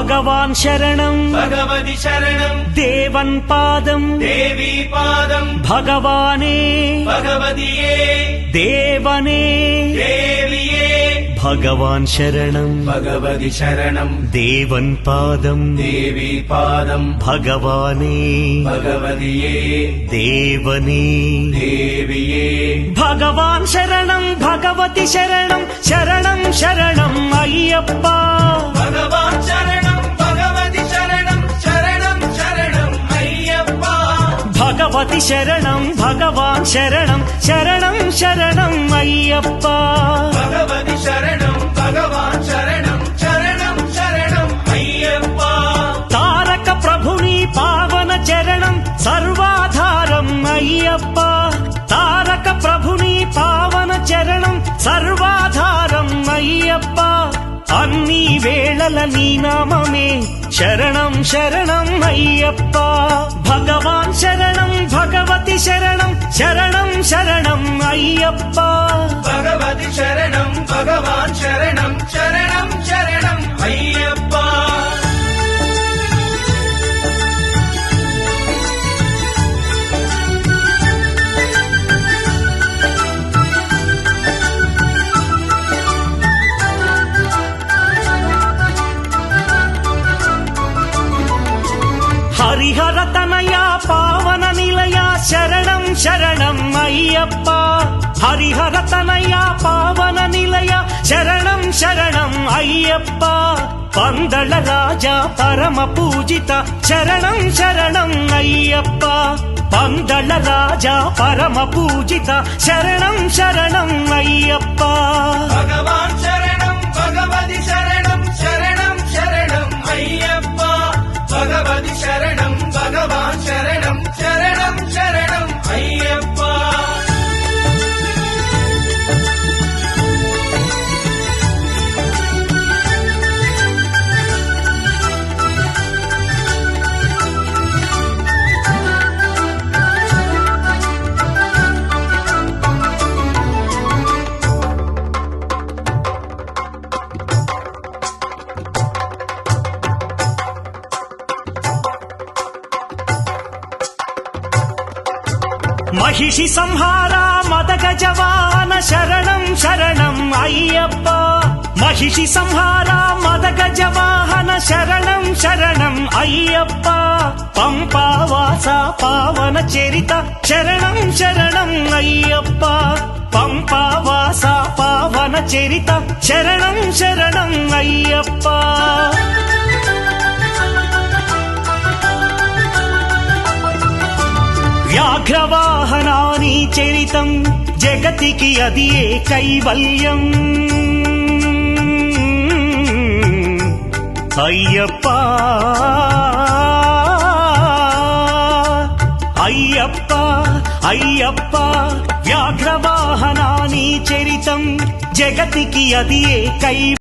भगवान् शरणं भगवति शरणं देवन् पादं देवी पादं भगवाने भगवतिये देवने देविये भगवान् शरणं भगवति शरणं देवन् पादं देवी पादं भगवाने भगवतिये देवने देविये भगवान् शरणं भगवति शरणं शरणं शरणं अय्यप्पा भगवान् शरणं भगवति शरणं शरणं शरणं अय्यप्पा भगवति शरणं भगवान् शरणं शरणं शरणं अय्यप्पा भगवति शरणं भगवान् शरणं शरणं शरणं अय्यप्पा तारक प्रभुनि पावन चरणं सर्वाधारं अय्यप्पा तारक प्रभुनि पावन चरणं सर्वाधारं अय्यप्पा अन्नी वेळల నీ నామమే శరణం శరణం అయ్యప్పా భగవాన్ శరణం భగవతి శరణం శరణం శరణం అయ్యప్పా भगवति शरणं भगवान् शरणं शरणं शरणं अय्यप्पा హరిహర తనయ పావన నిలయ శరణం శరణం అయ్యప్పా హరిహర తనయ పావన నిలయ శరణం శరణం అయ్యప్పా పందళ రాజా పరమ పూజిత శరణం శరణం అయ్యప్పా పందళ రాజా పరమ పూజిత శరణం శరణం అయ్యప్పా भगवान् शरणं भगवति शरणं शरणं शरणं अय्यप्पा भगवति शरणं भगवान् शरणं शरणं शरणं अय्यप्पा महिषि संहारा मदगजवाहन शरणं शरणं अय्यप्पा महिषि संहारा मदगजवाहन शरणं शरणं अय्यप्पा पंपावासा पावन चरित शरणं शरणं अय्यप्पा पंपावासा पावन चरित शरणं शरणं अय्यप्पा వ్యాఘ్రవాహనాని చరితం జగతికి అది ఏ కైవల్యం అయ్యప్పా అయ్యప్పా అయ్యప్పా వ్యాఘ్రవాహనాని చరితం జగతికి అది ఏ కై